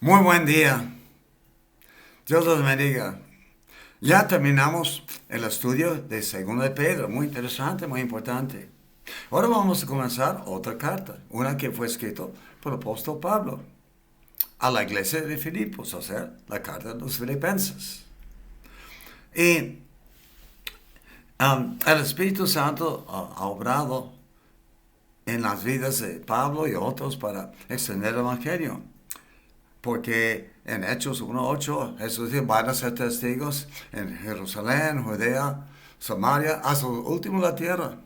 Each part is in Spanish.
Muy buen día. Dios los bendiga. Ya terminamos el estudio de Segundo de Pedro. Muy interesante, muy importante. Ahora vamos a comenzar otra carta. Una que fue escrita por el apóstol Pablo a la iglesia de Filipos, o sea, la carta de los filipenses. Y el Espíritu Santo ha obrado en las vidas de Pablo y otros para extender el Evangelio. Porque en Hechos 1:8 Jesús dice, van a ser testigos en Jerusalén, Judea, Samaria, hasta el último de la tierra.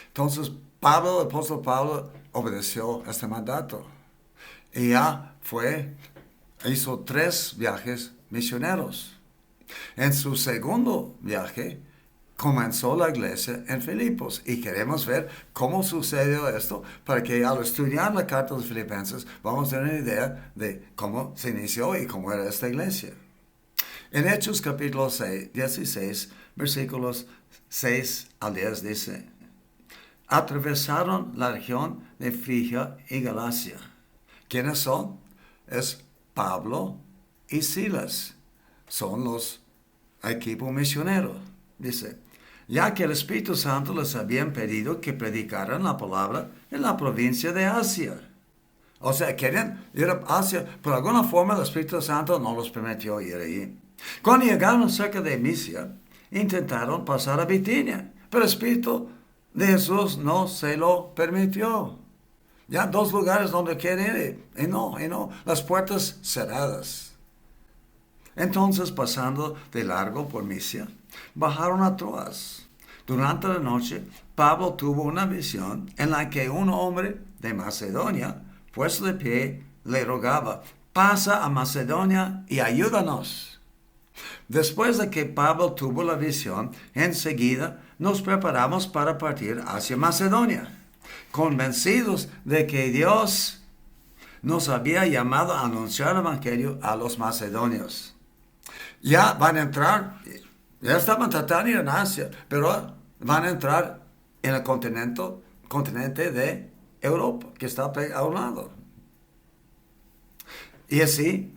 Entonces Pablo, el apóstol Pablo, obedeció este mandato. Y ya hizo 3 viajes misioneros. En su segundo viaje, comenzó la iglesia en Filipos y queremos ver cómo sucedió esto para que al estudiar la carta de los Filipenses vamos a tener una idea de cómo se inició y cómo era esta iglesia. En Hechos capítulo 16, versículos 6 al 10 dice, atravesaron la región de Frigia y Galacia. ¿Quiénes son? Es Pablo y Silas. Son los equipos misioneros. Dice, ya que el Espíritu Santo les habían pedido que predicaran la palabra en la provincia de Asia. O sea, querían ir a Asia, pero de alguna forma el Espíritu Santo no los permitió ir allí. Cuando llegaron cerca de Misia, intentaron pasar a Bitinia, pero el Espíritu de Jesús no se lo permitió. Ya 2 lugares donde quieren ir, y no, las puertas cerradas. Entonces, pasando de largo por Misia, bajaron a Troas. Durante la noche, Pablo tuvo una visión en la que un hombre de Macedonia, puesto de pie, le rogaba, pasa a Macedonia y ayúdanos. Después de que Pablo tuvo la visión, enseguida nos preparamos para partir hacia Macedonia, convencidos de que Dios nos había llamado a anunciar el Evangelio a los macedonios. Ya van a entrar, ya estaban tratando de ir en Asia, pero van a entrar en el continente de Europa, que está a un lado. Y así,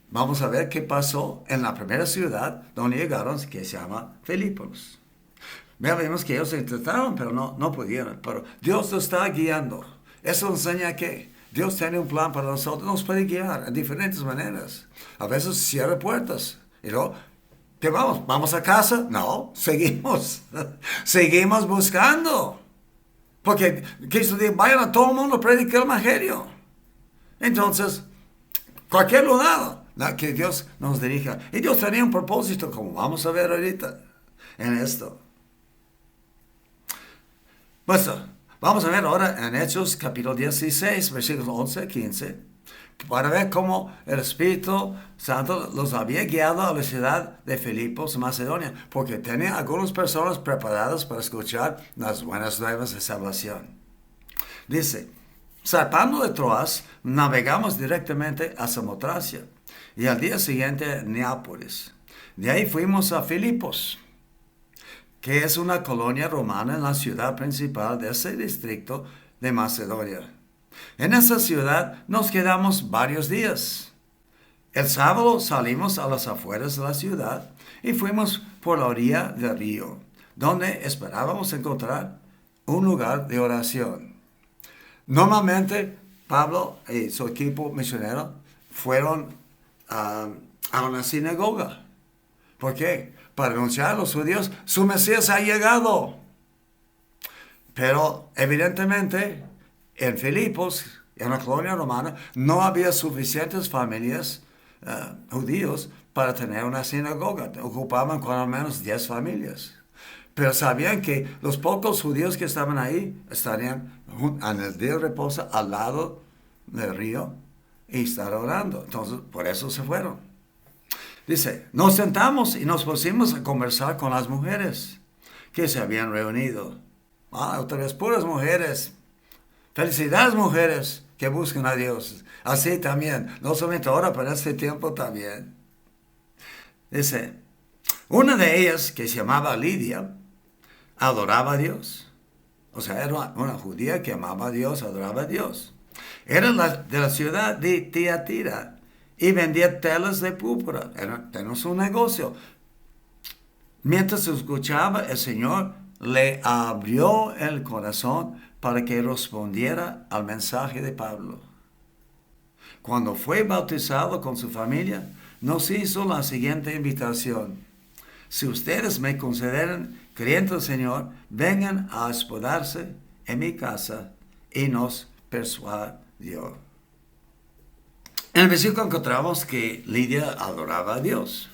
vamos a ver qué pasó en la primera ciudad donde llegaron, que se llama Filipos. Ya vimos que ellos intentaron, pero no pudieron. Pero Dios los está guiando. Eso enseña que Dios tiene un plan para nosotros, nos puede guiar de diferentes maneras. A veces cierra puertas. Y luego, ¿qué vamos? ¿Vamos a casa? No, seguimos. Seguimos buscando. Porque Cristo dice, vayan a todo el mundo a predicar el Evangelio. Entonces, cualquier lugar que Dios nos dirija. Y Dios tenía un propósito, como vamos a ver ahorita en esto. Pues vamos a ver ahora en Hechos capítulo 16, versículos 11 a 15. Para ver cómo el Espíritu Santo los había guiado a la ciudad de Filipos, Macedonia, porque tenía algunas personas preparadas para escuchar las buenas nuevas de salvación. Dice, zarpando de Troas, navegamos directamente a Samotracia y al día siguiente a Neápolis. De ahí fuimos a Filipos, que es una colonia romana en la ciudad principal de ese distrito de Macedonia. En esa ciudad nos quedamos varios días. El sábado salimos a las afueras de la ciudad y fuimos por la orilla del río, donde esperábamos encontrar un lugar de oración. Normalmente Pablo y su equipo misionero fueron a una sinagoga. ¿Por qué? Para anunciar a los judíos, su Mesías ha llegado. Pero evidentemente en Filipos, en la colonia romana, no había suficientes familias judíos para tener una sinagoga. Ocupaban cuando menos 10 familias. Pero sabían que los pocos judíos que estaban ahí estarían en el día de reposo al lado del río y estar orando. Entonces, por eso se fueron. Dice, nos sentamos y nos pusimos a conversar con las mujeres que se habían reunido. Otra vez, puras mujeres. Felicidades, mujeres que buscan a Dios. Así también, no solamente ahora, pero en este tiempo también. Dice, una de ellas, que se llamaba Lidia, adoraba a Dios. O sea, era una judía que amaba a Dios, adoraba a Dios. Era de la ciudad de Tiatira y vendía telas de púrpura. Tenía un negocio. Mientras escuchaba, el Señor le abrió el corazón para que respondiera al mensaje de Pablo. Cuando fue bautizado con su familia, nos hizo la siguiente invitación: si ustedes me consideran creyentes del Señor, vengan a hospedarse en mi casa, y nos persuadió. En el versículo encontramos que Lidia adoraba a Dios.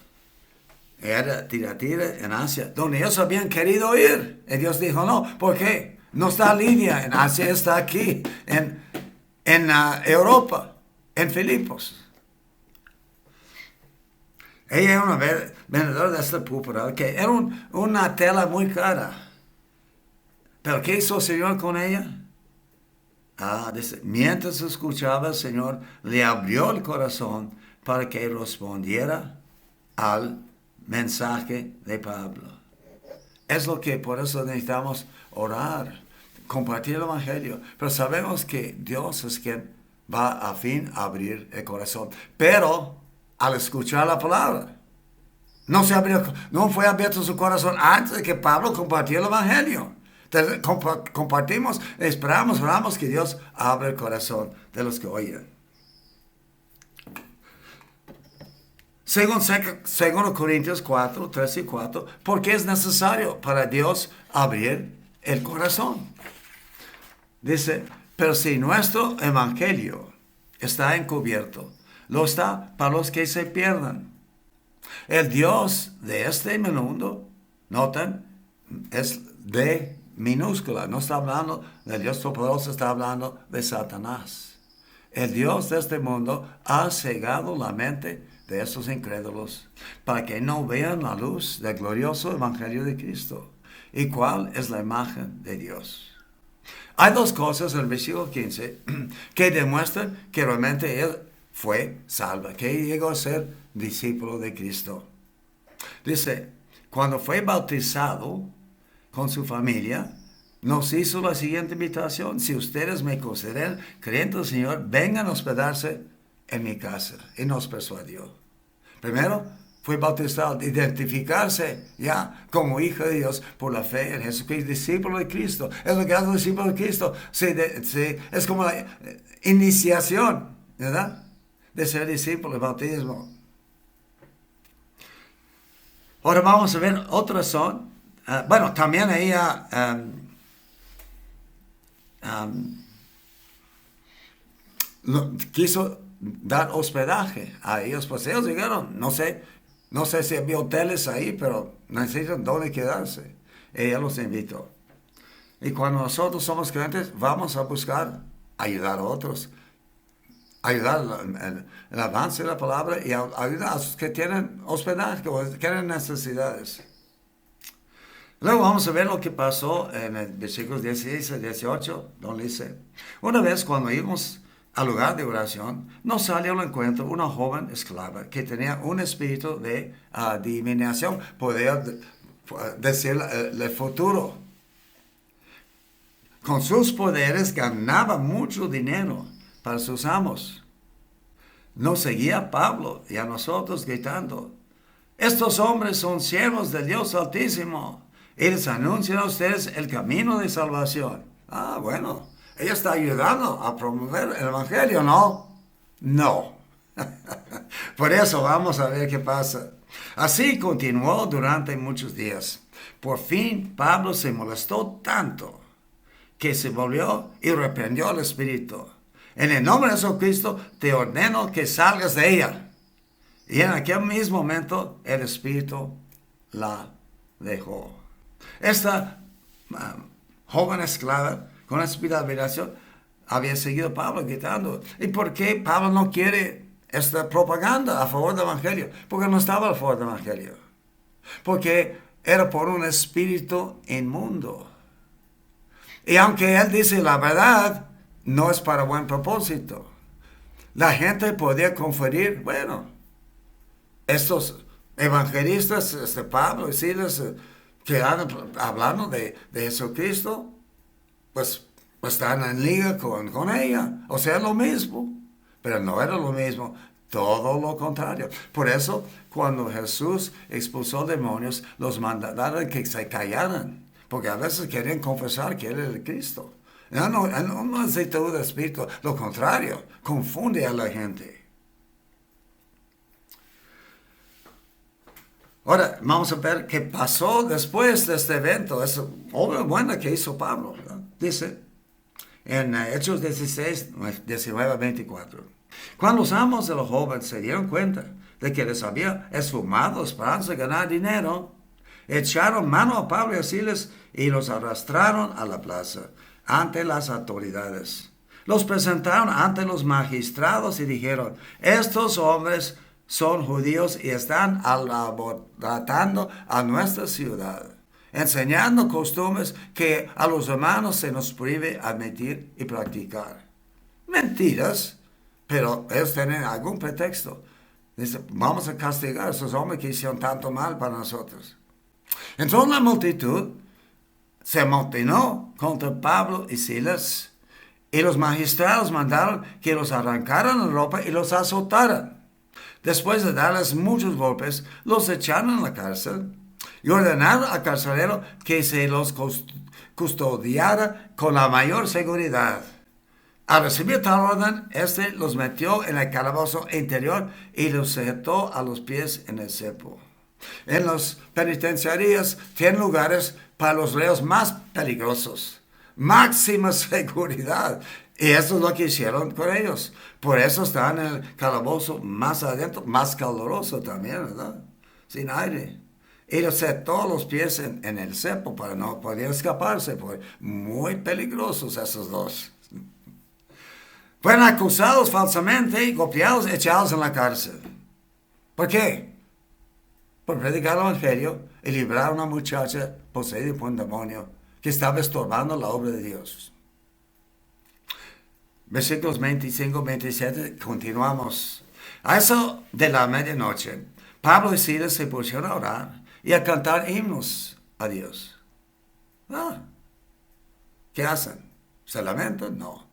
Era Tiatira en Asia, donde ellos habían querido ir. Y Dios dijo, no, ¿por qué? No está Lidia en Asia, está aquí, en Europa, en Filipos. Ella era una vendedora de esta púrpura, que era una tela muy cara. ¿Pero qué hizo el Señor con ella? Dice, mientras escuchaba, el Señor le abrió el corazón para que respondiera al mensaje de Pablo. Es lo que por eso necesitamos orar, compartir el Evangelio. Pero sabemos que Dios es quien va a fin a abrir el corazón. Pero al escuchar la palabra, no fue abierto su corazón antes de que Pablo compartiera el Evangelio. Entonces, compartimos, esperamos, oramos que Dios abra el corazón de los que oyen. Según 2 Corintios 4, 3 y 4, porque es necesario para Dios abrir el corazón. Dice, pero si nuestro evangelio está encubierto, lo está para los que se pierdan. El Dios de este mundo, noten, es de minúscula. No está hablando del Dios Todopoderoso, está hablando de Satanás. El Dios de este mundo ha cegado la mente de estos incrédulos para que no vean la luz del glorioso evangelio de Cristo. ¿Y cuál es la imagen de Dios? Hay dos cosas en el versículo 15 que demuestran que realmente él fue salvo, que llegó a ser discípulo de Cristo. Dice, cuando fue bautizado con su familia, nos hizo la siguiente invitación: si ustedes me consideran creyentes del Señor, vengan a hospedarse en mi casa. Y nos persuadió. Primero, fue bautizado, identificarse ya como hijo de Dios por la fe en Jesucristo, discípulo de Cristo. Es lo que hace el discípulo de Cristo. Es como la iniciación, ¿verdad?, de ser discípulo, el bautismo. Ahora vamos a ver otra razón. También ella quiso dar hospedaje a ellos, pues ellos llegaron, no sé si había hoteles ahí, pero necesitan dónde quedarse. Ella los invitó. Y cuando nosotros somos creyentes, vamos a buscar ayudar a otros, ayudar en el avance de la palabra y ayudar a los que tienen hospedaje o que tienen necesidades. Luego vamos a ver lo que pasó en el versículos 16 y 18, donde dice, una vez cuando íbamos al lugar de oración, nos salió al encuentro una joven esclava que tenía un espíritu de adivinación, podía decir el futuro. Con sus poderes ganaba mucho dinero para sus amos. Nos seguía a Pablo y a nosotros gritando, estos hombres son siervos del Dios Altísimo y les anuncian a ustedes el camino de salvación. Bueno, ella está ayudando a promover el evangelio, ¿no? No. Por eso vamos a ver qué pasa. Así continuó durante muchos días. Por fin Pablo se molestó tanto que se volvió y reprendió al espíritu. En el nombre de Jesucristo te ordeno que salgas de ella. Y en aquel mismo momento el espíritu la dejó. Esta joven esclava con espíritu de admiración había seguido a Pablo gritando. ¿Y por qué Pablo no quiere esta propaganda a favor del evangelio? Porque no estaba a favor del evangelio. Porque era por un espíritu inmundo. Y aunque él dice la verdad, no es para buen propósito. La gente podía conferir, estos evangelistas, Pablo y Silas, que andan hablando de Jesucristo, pues están en liga con ella. O sea, lo mismo. Pero no era lo mismo. Todo lo contrario. Por eso, cuando Jesús expulsó demonios, los mandaron que se callaran, porque a veces querían confesar que Él es el Cristo. No es todo el espíritu, lo contrario, confunde a la gente. Ahora, vamos a ver qué pasó después de este evento. Es obra buena que hizo Pablo, ¿verdad? Dice en Hechos 16, 19 a 24. Cuando los amos de los jóvenes se dieron cuenta de que les había esfumado esperanza de ganar dinero, echaron mano a Pablo y a Silas y los arrastraron a la plaza ante las autoridades. Los presentaron ante los magistrados y dijeron: estos hombres son judíos y están alborotando a nuestra ciudad, enseñando costumbres que a los hermanos se nos prohíbe admitir y practicar. Mentiras, pero ellos tienen algún pretexto. Dice: vamos a castigar a esos hombres que hicieron tanto mal para nosotros. Entonces la multitud se amotinó contra Pablo y Silas, y los magistrados mandaron que los arrancaran la ropa y los azotaran. Después de darles muchos golpes, los echaron en la cárcel y ordenaron al carcelero que se los custodiara con la mayor seguridad. Al recibir tal orden, éste los metió en el calabozo interior y los sujetó a los pies en el cepo. En las penitenciarías tienen lugares para los reos más peligrosos, máxima seguridad. Y eso es lo que hicieron con ellos. Por eso están en el calabozo más adentro, más caluroso también, ¿verdad? Sin aire. Y los setó los pies en el cepo para no poder escaparse, porque muy peligrosos esos dos. Fueron acusados falsamente, golpeados, echados en la cárcel. ¿Por qué? Por predicar el evangelio y librar a una muchacha poseída por un demonio que estaba estorbando la obra de Dios. Versículos 25, 27, continuamos. A eso de la medianoche, Pablo y Silas se pusieron a orar y a cantar himnos a Dios. ¿Qué hacen? ¿Se lamentan? No.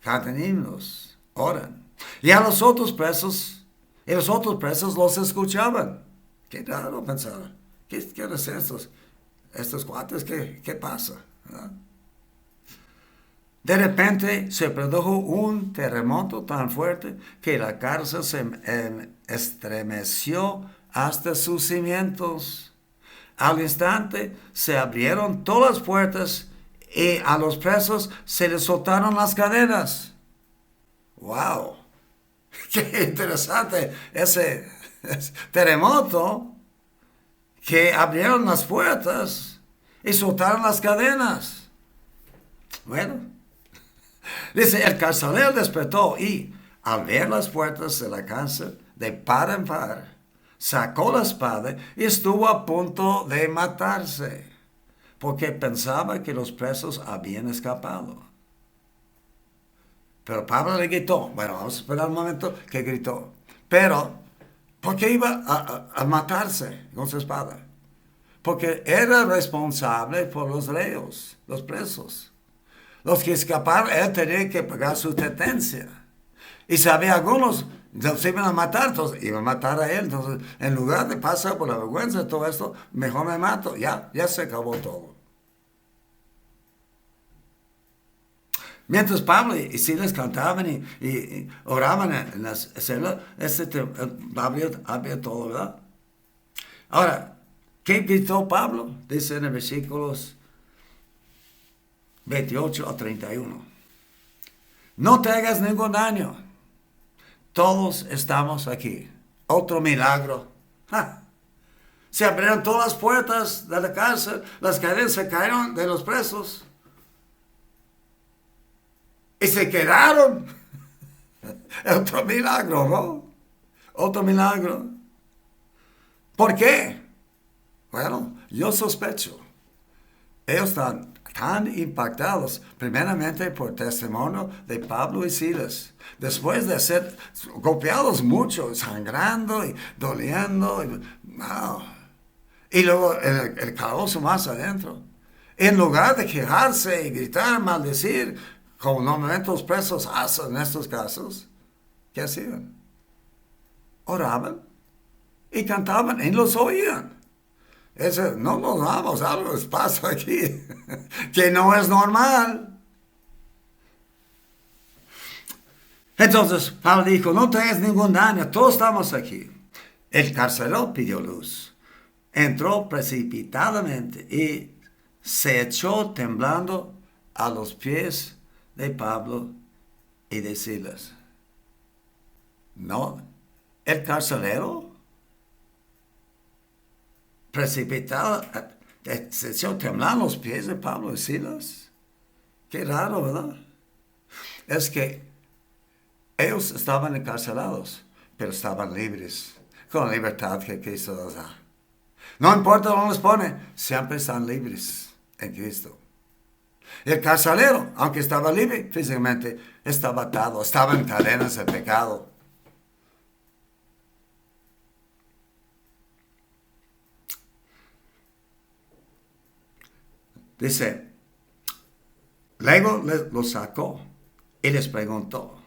Cantan himnos, oran. Y a los otros presos los escuchaban. Qué raro pensar. ¿Qué quieren hacer estos cuates? ¿Qué pasa? ¿verdad? De repente se produjo un terremoto tan fuerte que la cárcel se estremeció hasta sus cimientos. Al instante se abrieron todas las puertas y a los presos se les soltaron las cadenas. ¡Wow! ¡Qué interesante ese terremoto! Que abrieron las puertas y soltaron las cadenas. Bueno. Dice: el carcelero despertó y, al ver las puertas de la cárcel de par en par, sacó la espada y estuvo a punto de matarse, porque pensaba que los presos habían escapado. Pero Pablo le gritó. Bueno, vamos a esperar un momento que gritó. Pero, ¿por qué iba a matarse con su espada? Porque era responsable por los reos, los presos. Los que escaparon, él tenía que pagar su sentencia. Y sabía algunos, los iban a matar, entonces iban a matar a él. Entonces, en lugar de pasar por la vergüenza de todo esto, mejor me mato. Ya se acabó todo. Mientras Pablo y Silas cantaban y oraban en las celdas, había todo, ¿verdad? Ahora, ¿qué gritó Pablo? Dice en el versículos 28 a 31. No te hagas ningún daño. Todos estamos aquí. Otro milagro. Se abrieron todas las puertas de la cárcel. Las cadenas se cayeron de los presos. Y se quedaron. Otro milagro, ¿no? Otro milagro. ¿Por qué? Bueno, yo sospecho. Ellos están tan impactados, primeramente por testimonio de Pablo y Silas, después de ser golpeados mucho, sangrando y doliendo, y luego el calabozo más adentro. En lugar de quejarse y gritar, maldecir, como normalmente los presos hacen en estos casos, ¿qué hacían? oraban y cantaban y los oían. Eso, no nos vamos, algo les pasa aquí, que no es normal. Entonces Pablo dijo, no tengas ningún daño, todos estamos aquí. El carcelero pidió luz, entró precipitadamente y se echó temblando a los pies de Pablo y de Silas. No, el carcelero precipitado, se echó temblando a los pies de Pablo y Silas. Qué raro, ¿verdad? Es que ellos estaban encarcelados, pero estaban libres, con la libertad que Cristo les da. No importa dónde los pone, siempre están libres en Cristo. El carcelero, aunque estaba libre físicamente, estaba atado, estaba en cadenas de pecado. Dice, luego los sacó y les preguntó,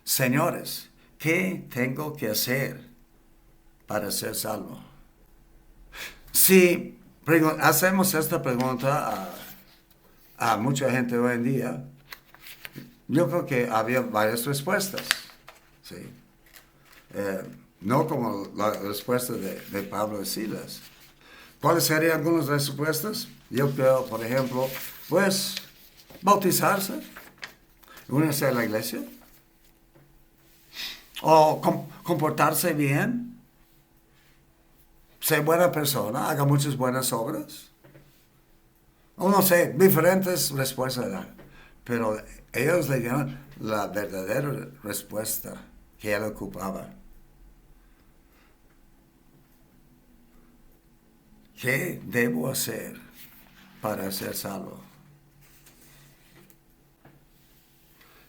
señores, ¿qué tengo que hacer para ser salvo? Si hacemos esta pregunta a mucha gente hoy en día, yo creo que había varias respuestas. ¿Sí? No como la respuesta de Pablo y Silas. ¿Cuáles serían algunas respuestas? Yo creo, por ejemplo, pues bautizarse, unirse a la iglesia, o comportarse bien, ser buena persona, haga muchas buenas obras, o no sé, diferentes respuestas. Pero ellos le dieron la verdadera respuesta que él ocupaba. ¿Qué debo hacer para ser salvo?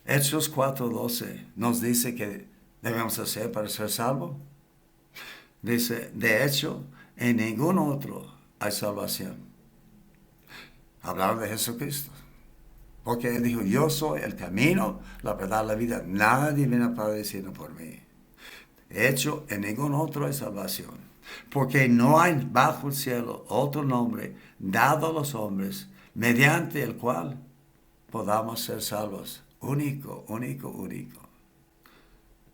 Hechos 4:12 nos dice que debemos hacer para ser salvo. Dice, de hecho, en ningún otro hay salvación. Hablaron de Jesucristo. Porque él dijo, yo soy el camino, la verdad, la vida. Nadie viene a Padre sino por mí. De hecho, en ningún otro hay salvación. Porque no hay bajo el cielo otro nombre dado a los hombres mediante el cual podamos ser salvos. Único, único, único.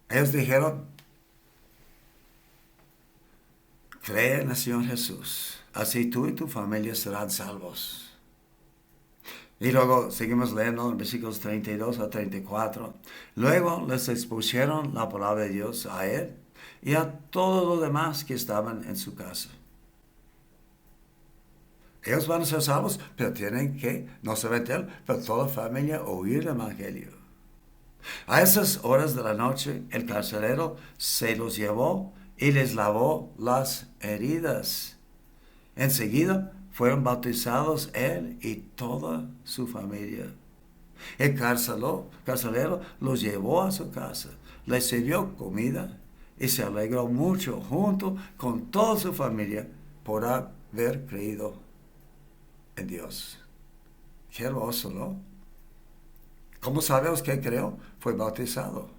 Ellos dijeron, cree en el Señor Jesús, así tú y tu familia serán salvos. Y luego seguimos leyendo en versículos 32 a 34. Luego les expusieron la palabra de Dios a él y a todos los demás que estaban en su casa. Ellos van a ser salvos, pero tienen que, no solamente él, pero toda la familia oír el evangelio. A esas horas de la noche, el carcelero se los llevó y les lavó las heridas. Enseguida fueron bautizados él y toda su familia. El carcelero los llevó a su casa, les sirvió comida y se alegró mucho junto con toda su familia por haber creído en Dios. Qué hermoso, ¿no? ¿Cómo sabemos que creó? Fue bautizado.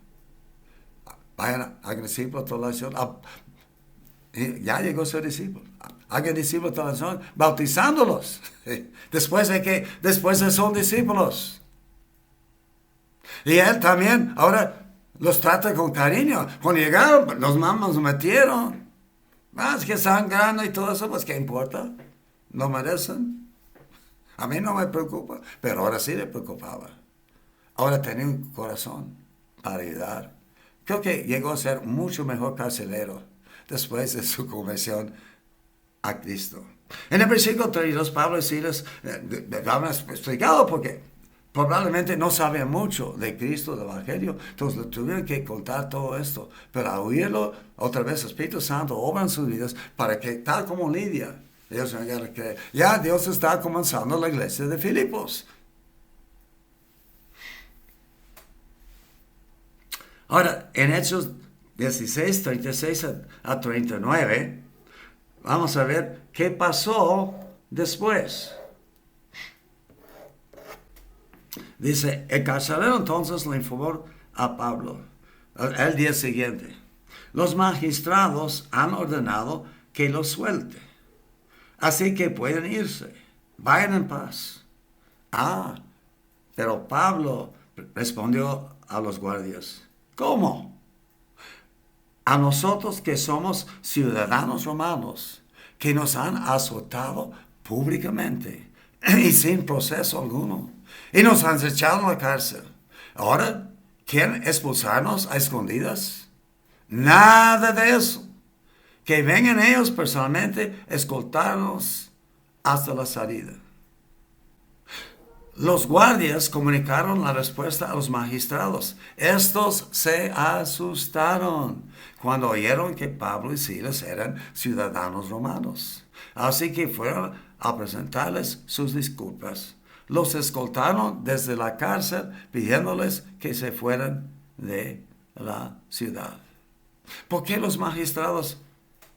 Vayan, hagan discípulos a toda la nación. Ya llegó a ser discípulo. Hagan discípulos a toda la nación, bautizándolos. Después de son discípulos. Y él también ahora los trata con cariño. Cuando llegaron, los mamás metieron. Más que sangrando y todo eso, pues ¿qué importa? No merecen. A mí no me preocupa, pero ahora sí le preocupaba. Ahora tenía un corazón para ayudar. Creo que llegó a ser mucho mejor carcelero después de su conversión a Cristo. En el versículo 32, Pablo y Silas hablan explicado porque probablemente no sabían mucho de Cristo, del Evangelio, entonces le tuvieron que contar todo esto. Pero al oírlo, otra vez el Espíritu Santo obra en sus vidas para que, tal como Lidia, ya Dios está comenzando la iglesia de Filipos. Ahora, en Hechos 16, 36 a 39, vamos a ver qué pasó después. Dice, el carcelero entonces le informó a Pablo el día siguiente. los magistrados han ordenado que los suelte. Así que pueden irse. Vayan en paz. Ah, pero Pablo respondió a los guardias, ¿cómo? A nosotros que somos ciudadanos romanos, que nos han azotado públicamente y sin proceso alguno, y nos han echado a la cárcel. Ahora, ¿quieren expulsarnos a escondidas? Nada de eso. Que vengan ellos personalmente a escoltarnos hasta la salida. Los guardias comunicaron la respuesta a los magistrados. Estos se asustaron cuando oyeron que Pablo y Silas eran ciudadanos romanos. Así que fueron a presentarles sus disculpas. Los escoltaron desde la cárcel pidiéndoles que se fueran de la ciudad. ¿Por qué los magistrados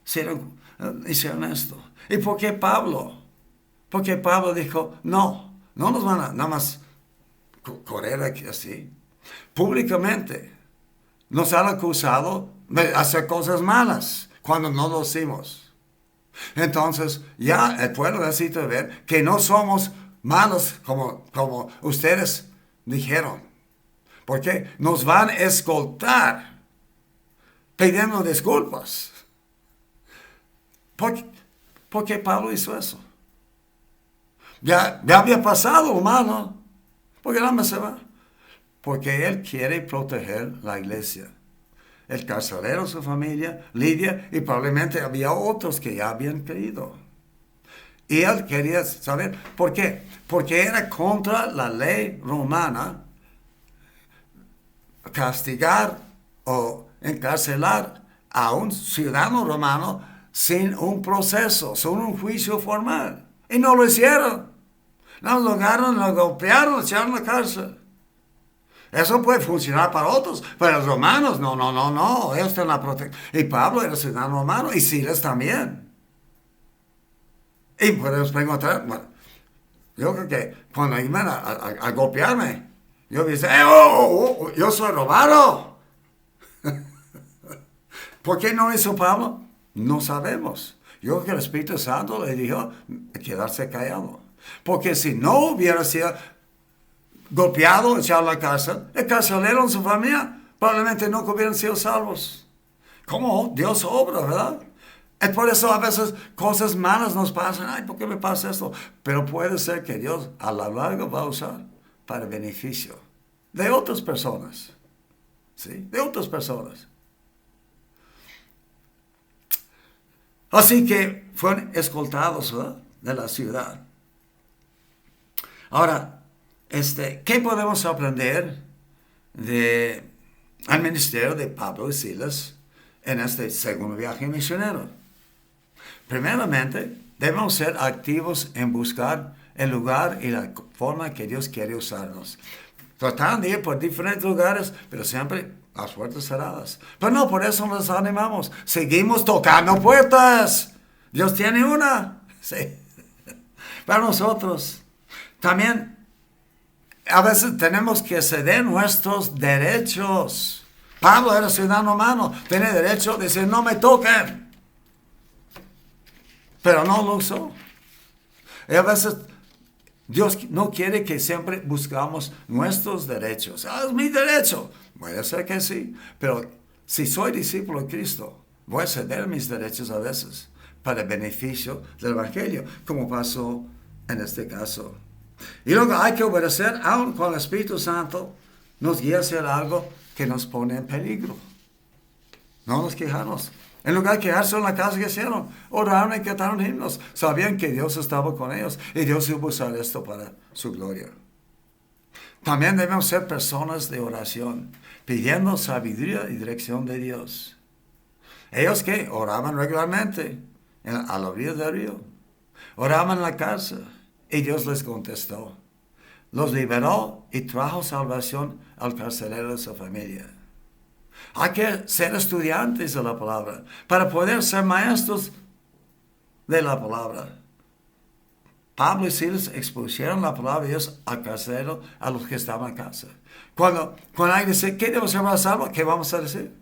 hicieron esto? ¿Y por qué Pablo? Porque Pablo dijo, no nos van a nada más correr aquí así. Públicamente nos han acusado de hacer cosas malas cuando no lo hicimos. Entonces ya el pueblo necesita ver que no somos malos como ustedes dijeron. Porque nos van a escoltar pidiendo disculpas. ¿Por qué Pablo hizo eso? Ya había pasado, hermano. ¿Por qué no se va? Porque él quiere proteger la iglesia. El carcelero, su familia, Lidia, y probablemente había otros que ya habían creído. Y él quería saber por qué. Porque era contra la ley romana castigar o encarcelar a un ciudadano romano sin un proceso, sin un juicio formal. Y no lo hicieron. Nos lo agarraron, lo golpearon, lo echaron a la cárcel. Eso puede funcionar para otros, pero los romanos, no. Ellos tienen la protección. Y Pablo era ciudadano romano y Silas también. Y podemos preguntar, bueno, yo creo que cuando iban a golpearme, yo dije, yo soy romano. ¿Por qué no hizo Pablo? No sabemos. Yo creo que el Espíritu Santo le dijo quedarse callado. Porque si no hubiera sido golpeado, echado a la cárcel, el carcelero en su familia probablemente nunca hubieran sido salvos. ¿Cómo? Dios obra, ¿verdad? Es por eso a veces cosas malas nos pasan. Ay, ¿por qué me pasa esto? Pero puede ser que Dios a la larga va a usar para beneficio de otras personas. ¿Sí? De otras personas. Así que fueron escoltados, ¿verdad?, de la ciudad. Ahora, ¿qué podemos aprender al ministerio de Pablo y Silas en este segundo viaje misionero? Primeramente, debemos ser activos en buscar el lugar y la forma que Dios quiere usarnos. Trataron de ir por diferentes lugares, pero siempre las puertas cerradas. Pero no, por eso nos animamos. Seguimos tocando puertas. Dios tiene una. Sí. Para nosotros. También, a veces tenemos que ceder nuestros derechos. Pablo era ciudadano romano. Tiene derecho de decir, no me toquen. Pero no lo usó. Y a veces Dios no quiere que siempre buscamos nuestros derechos. Es mi derecho. Puede ser que sí. Pero si soy discípulo de Cristo, voy a ceder mis derechos a veces para el beneficio del Evangelio, como pasó en este caso. Y luego hay que obedecer, aun cuando el Espíritu Santo nos guía a hacer algo que nos pone en peligro. No nos quejamos. En lugar de quejarse en la casa que hicieron, oraron y cantaron himnos. Sabían que Dios estaba con ellos y Dios iba a usar esto para su gloria. También debemos ser personas de oración, pidiendo sabiduría y dirección de Dios. Ellos que oraban regularmente a la orilla del río, oraban en la cárcel y Dios les contestó. Los liberó y trajo salvación al carcelero de su familia. Hay que ser estudiantes de la palabra para poder ser maestros de la palabra. Pablo y Silas expusieron la palabra de Dios al carcelero, a los que estaban en casa. Cuando alguien dice, ¿qué debo ser para salvo? ¿Qué vamos a decir?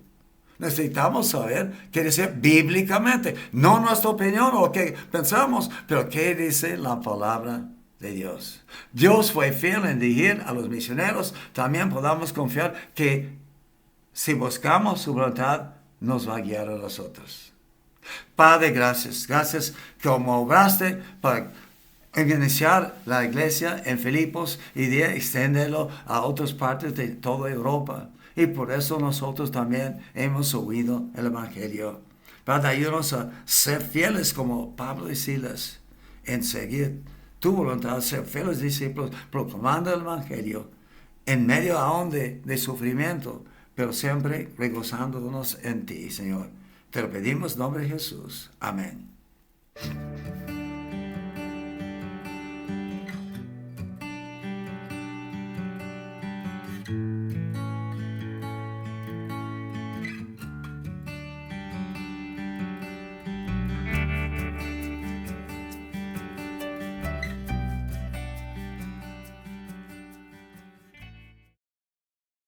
Necesitamos saber qué dice bíblicamente, no nuestra opinión o qué pensamos, pero qué dice la palabra de Dios. Dios fue fiel en dirigir a los misioneros. También podamos confiar que si buscamos su voluntad, nos va a guiar a nosotros. Padre, gracias. Gracias como obraste para iniciar la iglesia en Filipos y de extenderlo a otras partes de toda Europa. Y por eso nosotros también hemos oído el Evangelio. Padre, ayúdanos a ser fieles como Pablo y Silas en seguir tu voluntad, ser fieles discípulos, proclamando el Evangelio en medio aún de sufrimiento, pero siempre regozándonos en ti, Señor. Te lo pedimos en nombre de Jesús. Amén.